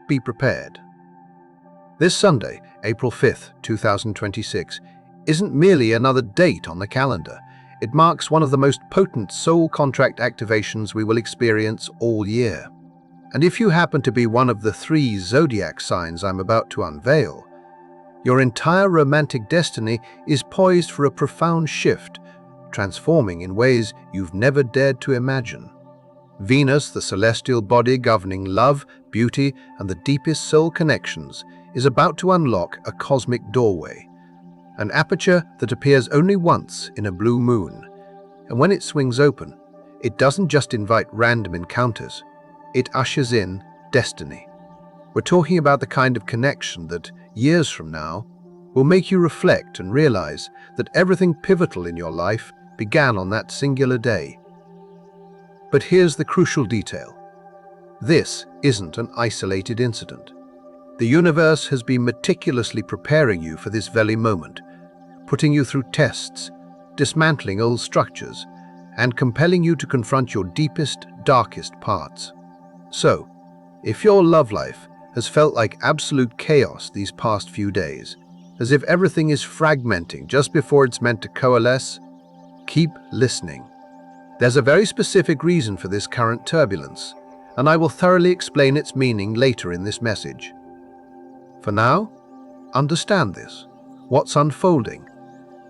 be prepared. This Sunday, April 5th, 2026, isn't merely another date on the calendar. It marks one of the most potent soul contract activations we will experience all year. And if you happen to be one of the 3 zodiac signs I'm about to unveil, your entire romantic destiny is poised for a profound shift, transforming in ways you've never dared to imagine. Venus, the celestial body governing love, beauty, and the deepest soul connections, is about to unlock a cosmic doorway, an aperture that appears only once in a blue moon. And when it swings open, it doesn't just invite random encounters, it ushers in destiny. We're talking about the kind of connection that, years from now, will make you reflect and realize that everything pivotal in your life began on that singular day. But here's the crucial detail. This isn't an isolated incident. The universe has been meticulously preparing you for this very moment, putting you through tests, dismantling old structures, and compelling you to confront your deepest, darkest parts. So, if your love life has felt like absolute chaos these past few days, as if everything is fragmenting just before it's meant to coalesce, keep listening. There's a very specific reason for this current turbulence, and I will thoroughly explain its meaning later in this message. For now, understand this. What's unfolding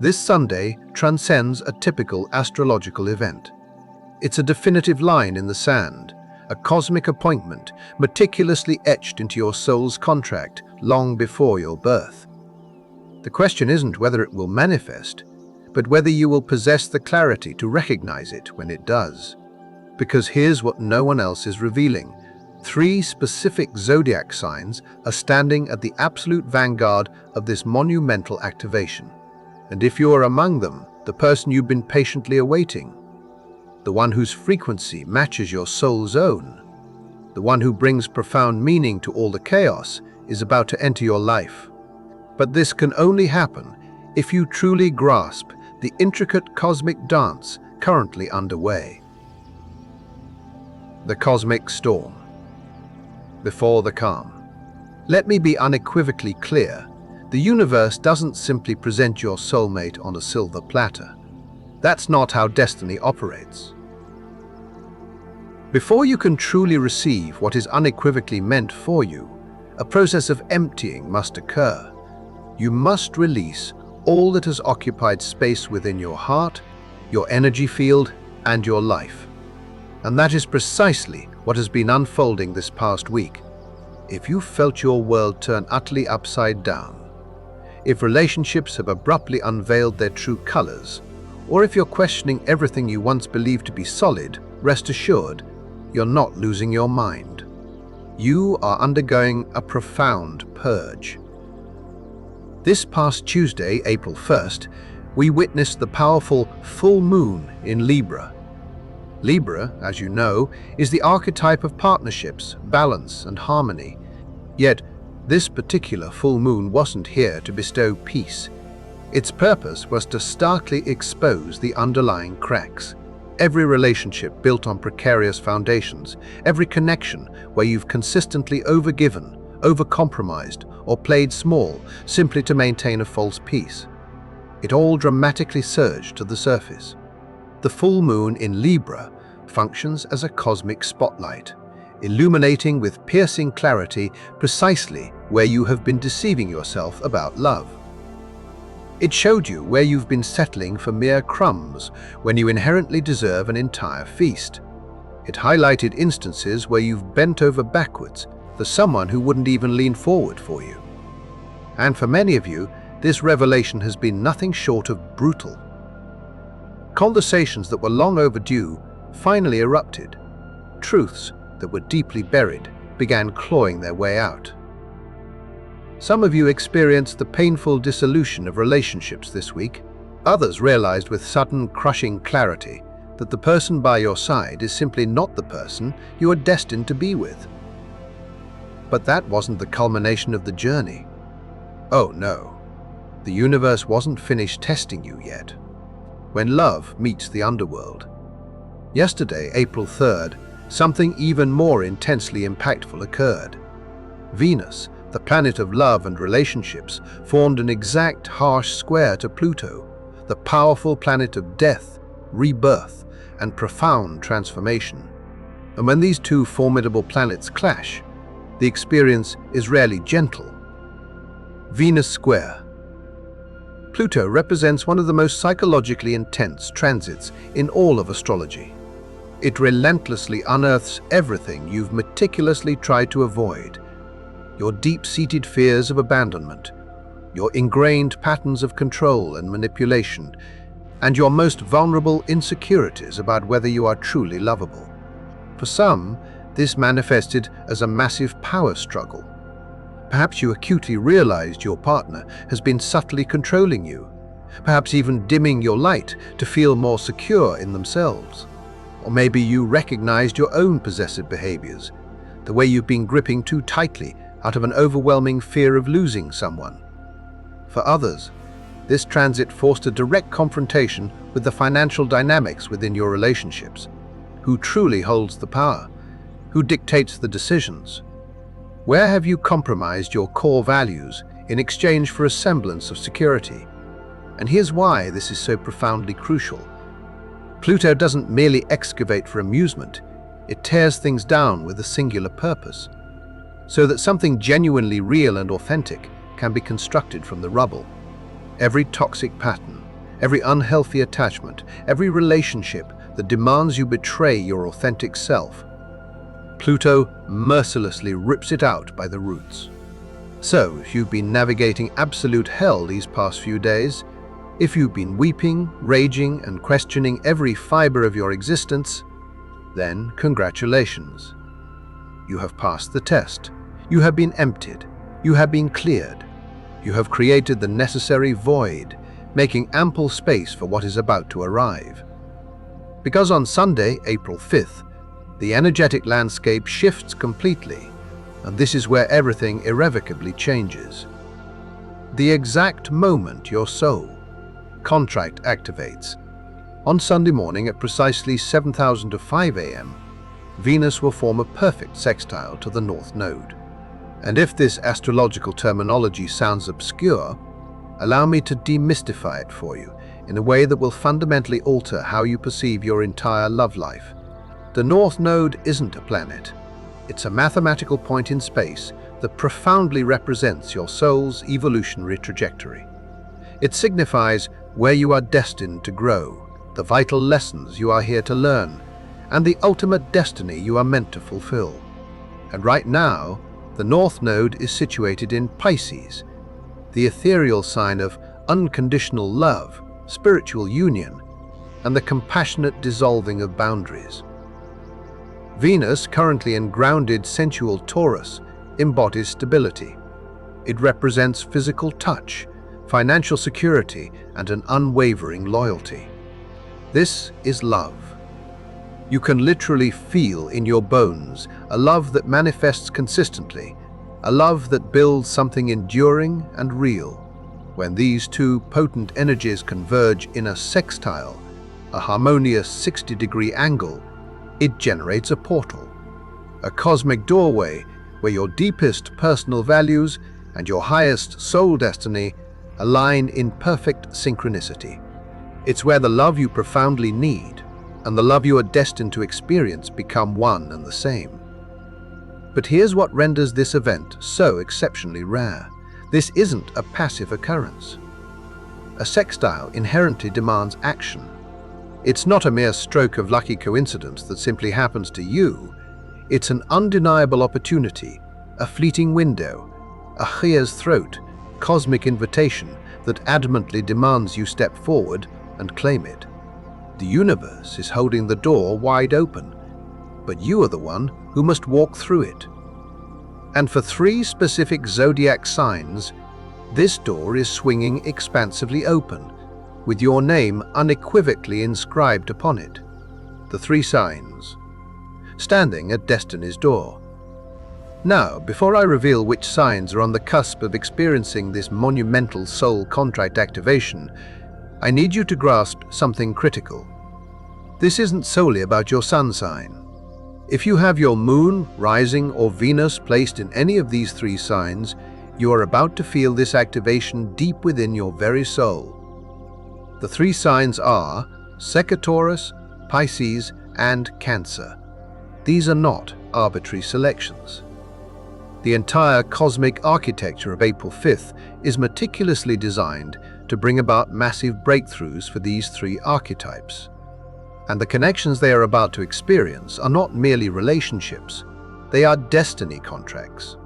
this Sunday transcends a typical astrological event. It's a definitive line in the sand, a cosmic appointment meticulously etched into your soul's contract long before your birth. The question isn't whether it will manifest, but whether you will possess the clarity to recognize it when it does. Because here's what no one else is revealing. 3 specific zodiac signs are standing at the absolute vanguard of this monumental activation. And if you are among them, the person you've been patiently awaiting, the one whose frequency matches your soul's own, the one who brings profound meaning to all the chaos, is about to enter your life. But this can only happen if you truly grasp the intricate cosmic dance currently underway. The cosmic storm. Before the calm. Let me be unequivocally clear. The universe doesn't simply present your soulmate on a silver platter. That's not how destiny operates. Before you can truly receive what is unequivocally meant for you, a process of emptying must occur. You must release all that has occupied space within your heart, your energy field, and your life. And that is precisely what has been unfolding this past week. If you felt your world turn utterly upside down, if relationships have abruptly unveiled their true colors, or if you're questioning everything you once believed to be solid, rest assured, you're not losing your mind. You are undergoing a profound purge. This past Tuesday, April 1st, we witnessed the powerful full moon in Libra. Libra, as you know, is the archetype of partnerships, balance, and harmony. Yet, this particular full moon wasn't here to bestow peace. Its purpose was to starkly expose the underlying cracks. Every relationship built on precarious foundations, every connection where you've consistently overgiven, overcompromised, or played small simply to maintain a false peace. It all dramatically surged to the surface. The full moon in Libra functions as a cosmic spotlight, illuminating with piercing clarity precisely where you have been deceiving yourself about love. It showed you where you've been settling for mere crumbs when you inherently deserve an entire feast. It highlighted instances where you've bent over backwards for someone who wouldn't even lean forward for you. And for many of you, this revelation has been nothing short of brutal. Conversations that were long overdue finally erupted. Truths that were deeply buried began clawing their way out. Some of you experienced the painful dissolution of relationships this week. Others realized with sudden, crushing clarity that the person by your side is simply not the person you are destined to be with. But that wasn't the culmination of the journey. Oh no, the universe wasn't finished testing you yet. When love meets the underworld. Yesterday, April 3rd, something even more intensely impactful occurred. Venus, the planet of love and relationships, formed an exact harsh square to Pluto, the powerful planet of death, rebirth, and profound transformation. And when these two formidable planets clash, the experience is rarely gentle. Venus square. Pluto represents one of the most psychologically intense transits in all of astrology. It relentlessly unearths everything you've meticulously tried to avoid: your deep-seated fears of abandonment, your ingrained patterns of control and manipulation, and your most vulnerable insecurities about whether you are truly lovable. For some, this manifested as a massive power struggle. Perhaps you acutely realized your partner has been subtly controlling you, perhaps even dimming your light to feel more secure in themselves. Or maybe you recognized your own possessive behaviors, the way you've been gripping too tightly out of an overwhelming fear of losing someone. For others, this transit forced a direct confrontation with the financial dynamics within your relationships. Who truly holds the power? Who dictates the decisions? Where have you compromised your core values in exchange for a semblance of security? And here's why this is so profoundly crucial. Pluto doesn't merely excavate for amusement, it tears things down with a singular purpose, so that something genuinely real and authentic can be constructed from the rubble. Every toxic pattern, every unhealthy attachment, every relationship that demands you betray your authentic self, Pluto mercilessly rips it out by the roots. So, if you've been navigating absolute hell these past few days, if you've been weeping, raging, and questioning every fiber of your existence, then congratulations. You have passed the test. You have been emptied. You have been cleared. You have created the necessary void, making ample space for what is about to arrive. Because on Sunday, April 5th, the energetic landscape shifts completely, and this is where everything irrevocably changes. The exact moment your soul contract activates. On Sunday morning at precisely 7,005 a.m., Venus will form a perfect sextile to the North Node. And if this astrological terminology sounds obscure, allow me to demystify it for you in a way that will fundamentally alter how you perceive your entire love life. The North Node isn't a planet. It's a mathematical point in space that profoundly represents your soul's evolutionary trajectory. It signifies where you are destined to grow, the vital lessons you are here to learn, and the ultimate destiny you are meant to fulfill. And right now, the North Node is situated in Pisces, the ethereal sign of unconditional love, spiritual union, and the compassionate dissolving of boundaries. Venus, currently in grounded sensual Taurus, embodies stability. It represents physical touch, financial security, and an unwavering loyalty. This is love. You can literally feel in your bones a love that manifests consistently, a love that builds something enduring and real. When these two potent energies converge in a sextile, a harmonious 60-degree angle, it generates a portal, a cosmic doorway where your deepest personal values and your highest soul destiny align in perfect synchronicity. It's where the love you profoundly need and the love you are destined to experience become one and the same. But here's what renders this event so exceptionally rare. This isn't a passive occurrence. A sextile inherently demands action. It's not a mere stroke of lucky coincidence that simply happens to you. It's an undeniable opportunity, a fleeting window, a here's throat, cosmic invitation that adamantly demands you step forward and claim it. The universe is holding the door wide open, but you are the one who must walk through it. And for 3 specific zodiac signs, this door is swinging expansively open, with your name unequivocally inscribed upon it. The 3 signs, standing at destiny's door. Now, before I reveal which signs are on the cusp of experiencing this monumental soul contract activation, I need you to grasp something critical. This isn't solely about your sun sign. If you have your moon, rising, or Venus placed in any of these three signs, you are about to feel this activation deep within your very soul. The three signs are Taurus, Pisces, and Cancer. These are not arbitrary selections. The entire cosmic architecture of April 5th is meticulously designed to bring about massive breakthroughs for these three archetypes. And the connections they are about to experience are not merely relationships, they are destiny contracts.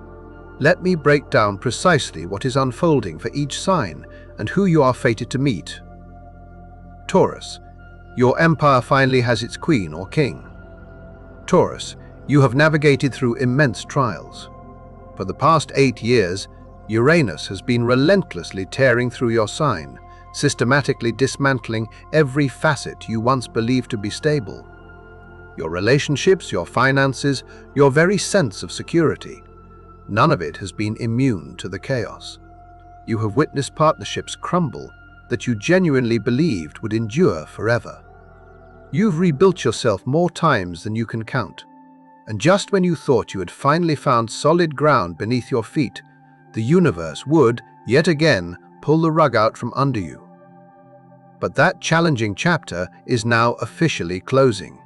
Let me break down precisely what is unfolding for each sign and who you are fated to meet. Taurus, your empire finally has its queen or king. Taurus, you have navigated through immense trials. For the past 8 years, Uranus has been relentlessly tearing through your sign, systematically dismantling every facet you once believed to be stable. Your relationships, your finances, your very sense of security. None of it has been immune to the chaos. You have witnessed partnerships crumble that you genuinely believed would endure forever. You've rebuilt yourself more times than you can count. And just when you thought you had finally found solid ground beneath your feet, the universe would, yet again, pull the rug out from under you. But that challenging chapter is now officially closing.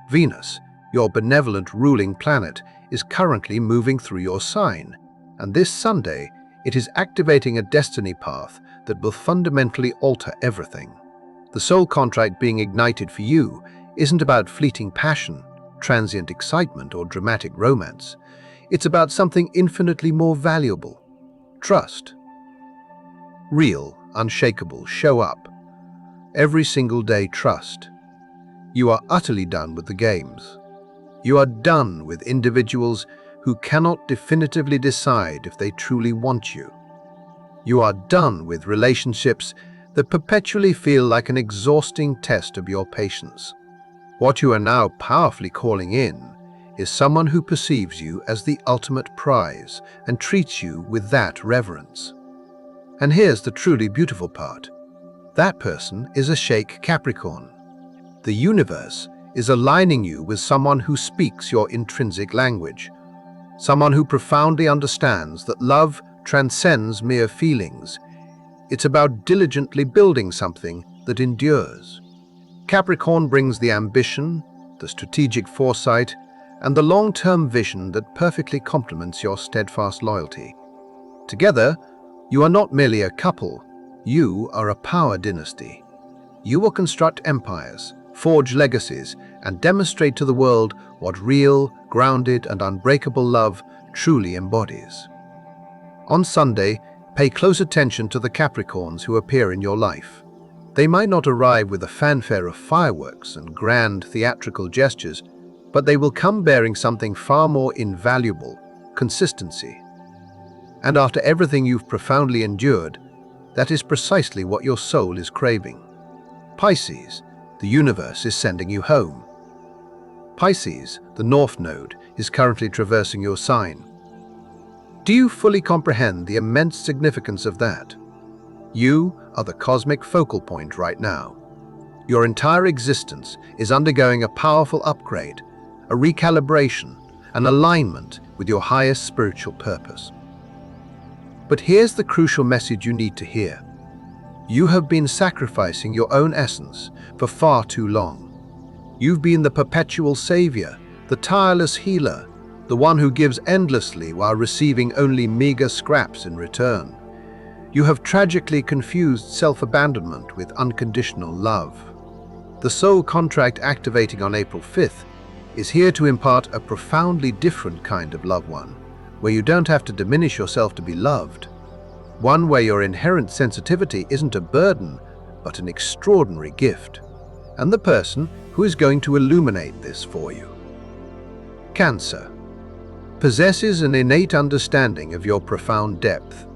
Venus, your benevolent ruling planet, is currently moving through your sign, and this Sunday it is activating a destiny path that will fundamentally alter everything. The soul contract being ignited for you isn't about fleeting passion, transient excitement, or dramatic romance. It's about something infinitely more valuable. Trust. Real, unshakable, show up. Every single day, trust. You are utterly done with the games. You are done with individuals who cannot definitively decide if they truly want you. You are done with relationships that perpetually feel like an exhausting test of your patience. What you are now powerfully calling in is someone who perceives you as the ultimate prize and treats you with that reverence. And here's the truly beautiful part. That person is a Sheikh Capricorn. The universe is aligning you with someone who speaks your intrinsic language, someone who profoundly understands that love transcends mere feelings. It's about diligently building something that endures. Capricorn brings the ambition, the strategic foresight, and the long-term vision that perfectly complements your steadfast loyalty. Together, you are not merely a couple, you are a power dynasty. You will construct empires, forge legacies, and demonstrate to the world what real, grounded, and unbreakable love truly embodies. On Sunday, pay close attention to the Capricorns who appear in your life. They might not arrive with a fanfare of fireworks and grand theatrical gestures, but they will come bearing something far more invaluable: consistency. And after everything you've profoundly endured, that is precisely what your soul is craving. Pisces, the universe is sending you home. Pisces, the North Node, is currently traversing your sign. Do you fully comprehend the immense significance of that? You are the cosmic focal point right now. Your entire existence is undergoing a powerful upgrade, a recalibration, an alignment with your highest spiritual purpose. But here's the crucial message you need to hear. You have been sacrificing your own essence for far too long. You've been the perpetual savior, the tireless healer, the one who gives endlessly while receiving only meager scraps in return. You have tragically confused self-abandonment with unconditional love. The soul contract activating on April 5th is here to impart a profoundly different kind of love, one where you don't have to diminish yourself to be loved. One where your inherent sensitivity isn't a burden, but an extraordinary gift. And the person who is going to illuminate this for you. Cancer possesses an innate understanding of your profound depth.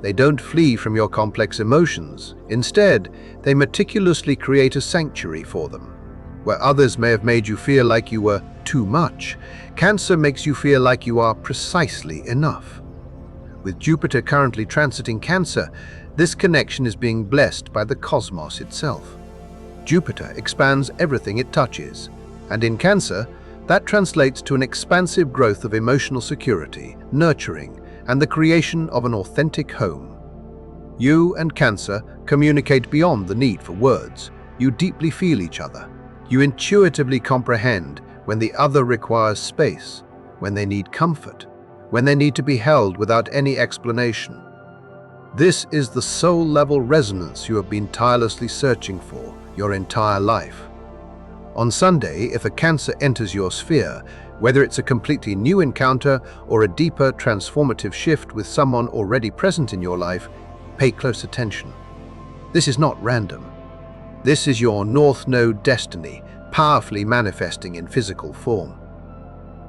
They don't flee from your complex emotions. Instead, they meticulously create a sanctuary for them. Where others may have made you feel like you were too much, Cancer makes you feel like you are precisely enough. With Jupiter currently transiting Cancer, this connection is being blessed by the cosmos itself. Jupiter expands everything it touches, and in Cancer, That translates to an expansive growth of emotional security, nurturing, and the creation of an authentic home. You and Cancer communicate beyond the need for words. You deeply feel each other. You intuitively comprehend when the other requires space, when they need comfort, when they need to be held without any explanation. This is the soul-level resonance you have been tirelessly searching for your entire life. On Sunday, if a Cancer enters your sphere, whether it's a completely new encounter or a deeper, transformative shift with someone already present in your life, pay close attention. This is not random. This is your North Node destiny, powerfully manifesting in physical form.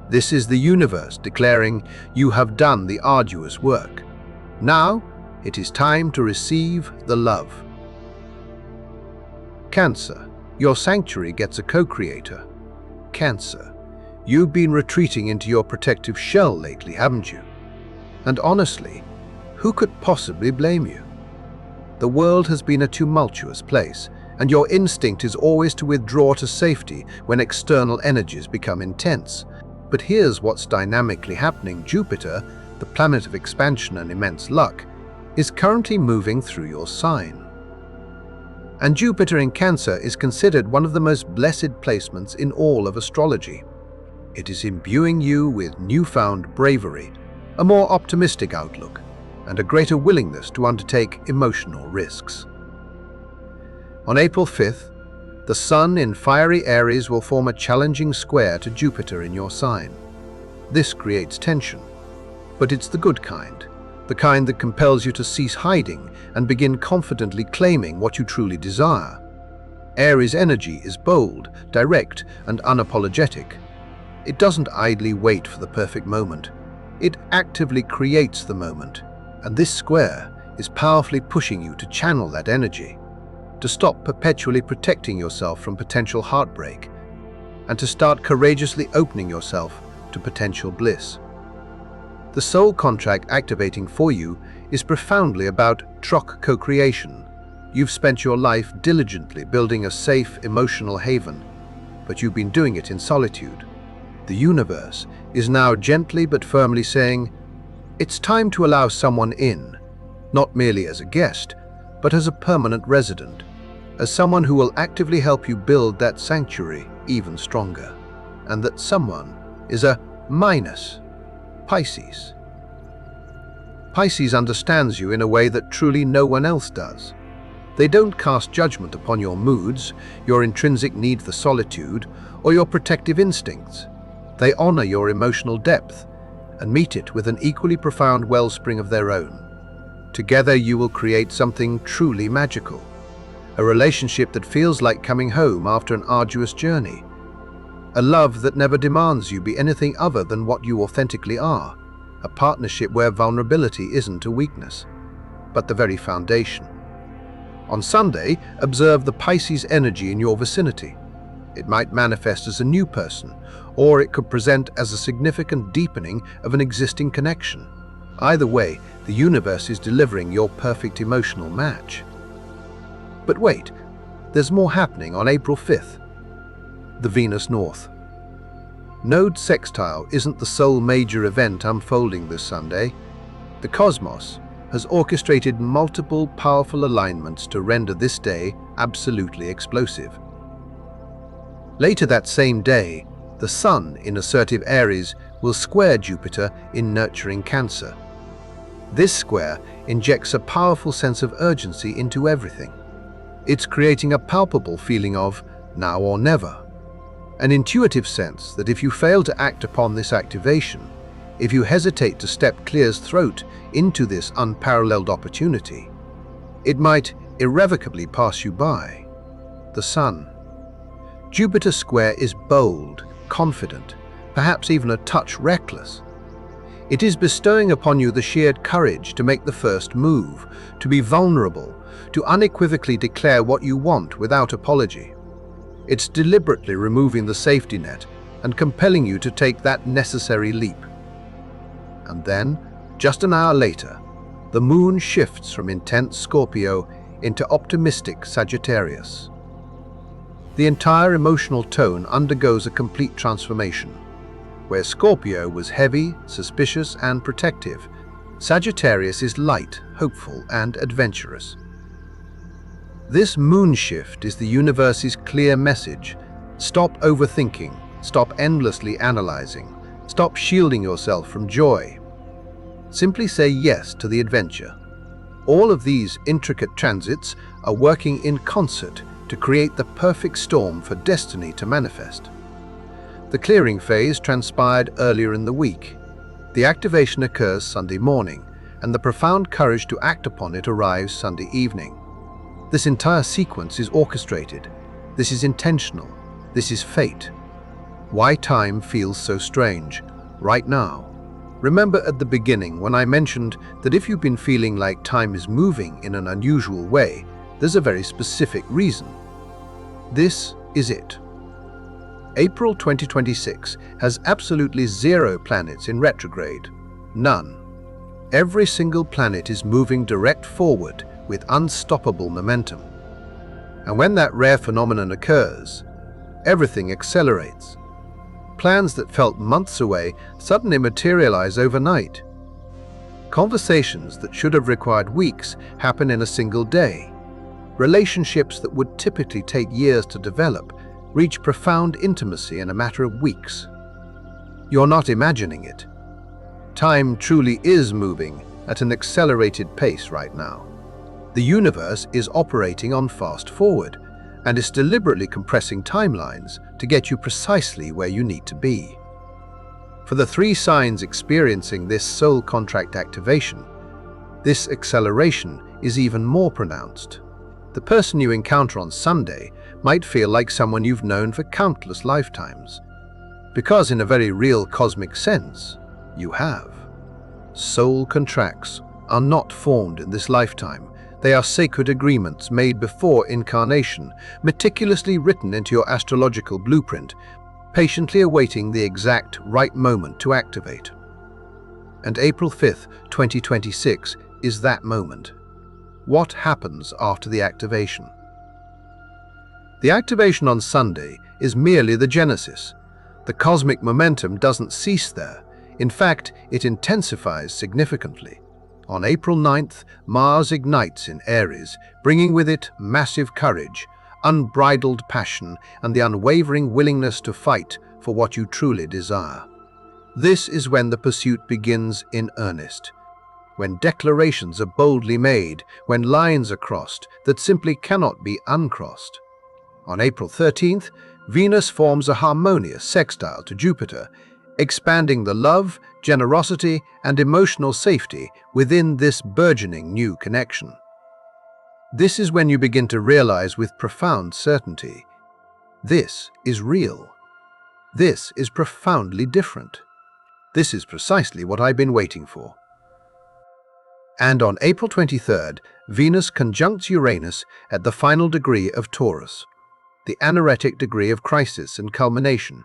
This is the universe declaring you have done the arduous work. Now, it is time to receive the love. Cancer, your sanctuary gets a co-creator. Cancer, you've been retreating into your protective shell lately, haven't you? And honestly, who could possibly blame you? The world has been a tumultuous place, and your instinct is always to withdraw to safety when external energies become intense. But here's what's dynamically happening. Jupiter, the planet of expansion and immense luck, is currently moving through your sign. And Jupiter in Cancer is considered one of the most blessed placements in all of astrology. It is imbuing you with newfound bravery, a more optimistic outlook, and a greater willingness to undertake emotional risks. On April 5th, the Sun in fiery Aries will form a challenging square to Jupiter in your sign. This creates tension, but it's the good kind, the kind that compels you to cease hiding and begin confidently claiming what you truly desire. Aries energy is bold, direct, and unapologetic. It doesn't idly wait for the perfect moment. It actively creates the moment, and this square is powerfully pushing you to channel that energy, to stop perpetually protecting yourself from potential heartbreak, and to start courageously opening yourself to potential bliss. The soul contract activating for you is profoundly about Troc co-creation. You've spent your life diligently building a safe, emotional haven, but you've been doing it in solitude. The universe is now gently but firmly saying, it's time to allow someone in, not merely as a guest, but as a permanent resident, as someone who will actively help you build that sanctuary even stronger. And that someone is a Pisces. Pisces understands you in a way that truly no one else does. They don't cast judgment upon your moods, your intrinsic need for solitude, or your protective instincts. They honor your emotional depth and meet it with an equally profound wellspring of their own. Together you will create something truly magical, a relationship that feels like coming home after an arduous journey, a love that never demands you be anything other than what you authentically are, a partnership where vulnerability isn't a weakness, but the very foundation. On Sunday, observe the Pisces energy in your vicinity. It might manifest as a new person, or it could present as a significant deepening of an existing connection. Either way, the universe is delivering your perfect emotional match. But wait, there's more happening on April 5th. The Venus North Node sextile isn't the sole major event unfolding this Sunday. The cosmos has orchestrated multiple powerful alignments to render this day absolutely explosive. Later that same day, the Sun in assertive Aries will square Jupiter in nurturing Cancer. This square injects a powerful sense of urgency into everything. It's creating a palpable feeling of now or never, an intuitive sense that if you fail to act upon this activation, if you hesitate to step Clear's throat into this unparalleled opportunity, it might irrevocably pass you by. The Sun. Jupiter square is bold, confident, perhaps even a touch reckless. It is bestowing upon you the sheer courage to make the first move, to be vulnerable, to unequivocally declare what you want without apology. It's deliberately removing the safety net and compelling you to take that necessary leap. And then, just an hour later, the moon shifts from intense Scorpio into optimistic Sagittarius. The entire emotional tone undergoes a complete transformation. Where Scorpio was heavy, suspicious, and protective, Sagittarius is light, hopeful, and adventurous. This moon shift is the universe's clear message. Stop overthinking, stop endlessly analyzing, stop shielding yourself from joy. Simply say yes to the adventure. All of these intricate transits are working in concert to create the perfect storm for destiny to manifest. The clearing phase transpired earlier in the week. The activation occurs Sunday morning, and the profound courage to act upon it arrives Sunday evening. This entire sequence is orchestrated. This is intentional. This is fate. Why time feels so strange right now? Remember at the beginning when I mentioned that if you've been feeling like time is moving in an unusual way, there's a very specific reason. This is it. April 2026 has absolutely 0 planets in retrograde. None. Every single planet is moving direct forward with unstoppable momentum. And when that rare phenomenon occurs, everything accelerates. Plans that felt months away suddenly materialize overnight. Conversations that should have required weeks happen in a single day. Relationships that would typically take years to develop reach profound intimacy in a matter of weeks. You're not imagining it. Time truly is moving at an accelerated pace right now. The universe is operating on fast forward and is deliberately compressing timelines to get you precisely where you need to be. For the 3 signs experiencing this soul contract activation, this acceleration is even more pronounced. The person you encounter on Sunday might feel like someone you've known for countless lifetimes, because in a very real cosmic sense, you have. Soul contracts are not formed in this lifetime. They are sacred agreements made before incarnation, meticulously written into your astrological blueprint, patiently awaiting the exact right moment to activate. And April 5th, 2026 is that moment. What happens after the activation? The activation on Sunday is merely the genesis. The cosmic momentum doesn't cease there. In fact, it intensifies significantly. On April 9th, Mars ignites in Aries, bringing with it massive courage, unbridled passion, and the unwavering willingness to fight for what you truly desire. This is when the pursuit begins in earnest, when declarations are boldly made, when lines are crossed that simply cannot be uncrossed. On April 13th, Venus forms a harmonious sextile to Jupiter, expanding the love, generosity, and emotional safety within this burgeoning new connection. This is when you begin to realize with profound certainty, this is real. This is profoundly different. This is precisely what I've been waiting for. And on April 23rd, Venus conjuncts Uranus at the final degree of Taurus, the anaretic degree of crisis and culmination.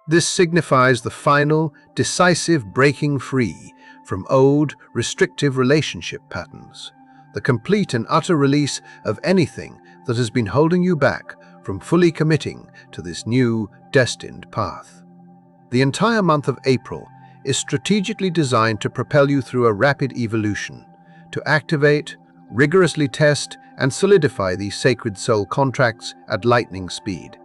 This signifies the final, decisive breaking free from old, restrictive relationship patterns, the complete and utter release of anything that has been holding you back from fully committing to this new, destined path. The entire month of April is strategically designed to propel you through a rapid evolution, to activate, rigorously test, and solidify these sacred soul contracts at lightning speed.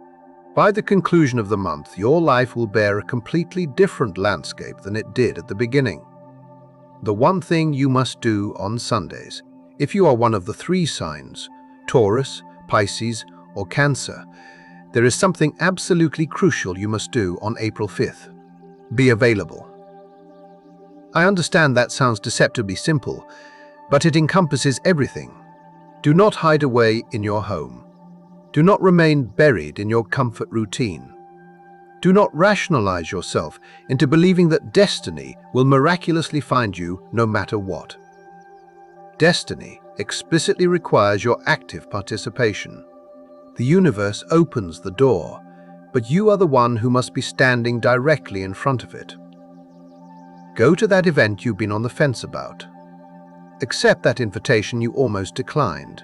By the conclusion of the month, your life will bear a completely different landscape than it did at the beginning. The one thing you must do on Sundays, if you are one of the 3 signs, Taurus, Pisces, or Cancer, there is something absolutely crucial you must do on April 5th. Be available. I understand that sounds deceptively simple, but it encompasses everything. Do not hide away in your home. Do not remain buried in your comfort routine. Do not rationalize yourself into believing that destiny will miraculously find you no matter what. Destiny explicitly requires your active participation. The universe opens the door, but you are the one who must be standing directly in front of it. Go to that event you've been on the fence about. Accept that invitation you almost declined.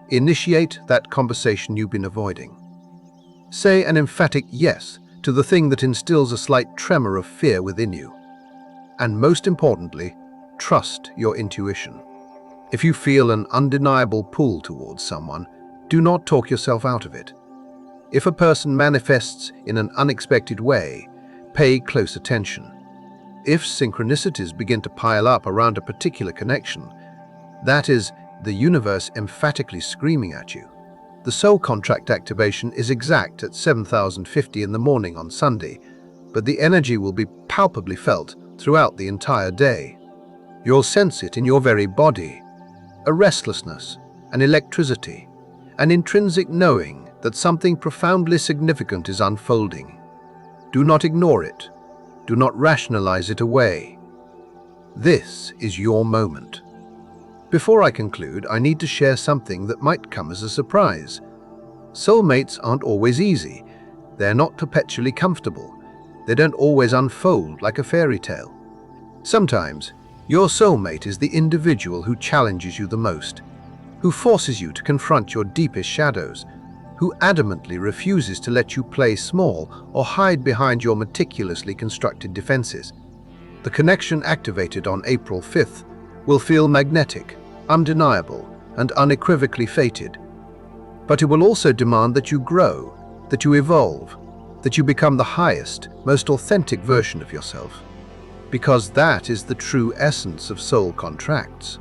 Initiate that conversation you've been avoiding. Say an emphatic yes to the thing that instills a slight tremor of fear within you. And most importantly, trust your intuition. If you feel an undeniable pull towards someone, do not talk yourself out of it. If a person manifests in an unexpected way, pay close attention. If synchronicities begin to pile up around a particular connection, that is the universe emphatically screaming at you. The soul contract activation is exact at 7,050 in the morning on Sunday, but the energy will be palpably felt throughout the entire day. You'll sense it in your very body, a restlessness, an electricity, an intrinsic knowing that something profoundly significant is unfolding. Do not ignore it. Do not rationalize it away. This is your moment. Before I conclude, I need to share something that might come as a surprise. Soulmates aren't always easy. They're not perpetually comfortable. They don't always unfold like a fairy tale. Sometimes, your soulmate is the individual who challenges you the most, who forces you to confront your deepest shadows, who adamantly refuses to let you play small or hide behind your meticulously constructed defenses. The connection activated on April 5th will feel magnetic, undeniable, and unequivocally fated. But it will also demand that you grow, that you evolve, that you become the highest, most authentic version of yourself. Because that is the true essence of soul contracts.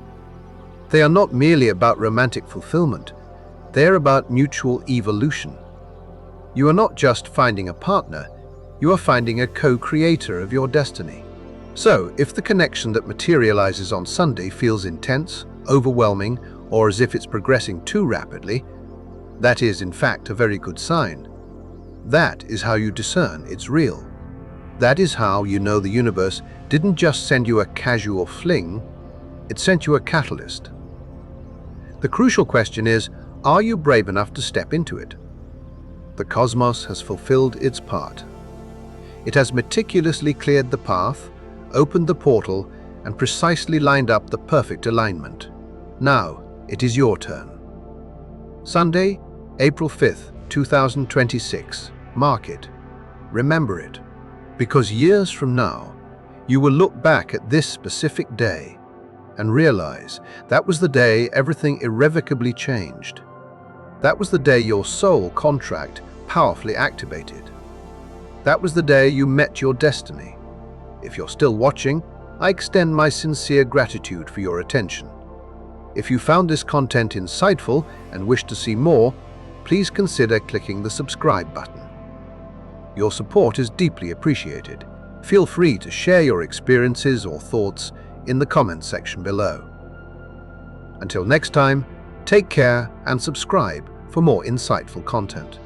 They are not merely about romantic fulfillment. They are about mutual evolution. You are not just finding a partner, you are finding a co-creator of your destiny. So, if the connection that materializes on Sunday feels intense, overwhelming, or as if it's progressing too rapidly, that is in fact a very good sign. That is how you discern it's real. That is how you know the universe didn't just send you a casual fling, it sent you a catalyst. The crucial question is, are you brave enough to step into it? The cosmos has fulfilled its part. It has meticulously cleared the path, opened the portal, and precisely lined up the perfect alignment. Now, it is your turn. Sunday, April 5th, 2026. Mark it. Remember it. Because years from now, you will look back at this specific day and realize that was the day everything irrevocably changed. That was the day your soul contract powerfully activated. That was the day you met your destiny. If you're still watching, I extend my sincere gratitude for your attention. If you found this content insightful and wish to see more, please consider clicking the subscribe button. Your support is deeply appreciated. Feel free to share your experiences or thoughts in the comments section below. Until next time, take care and subscribe for more insightful content.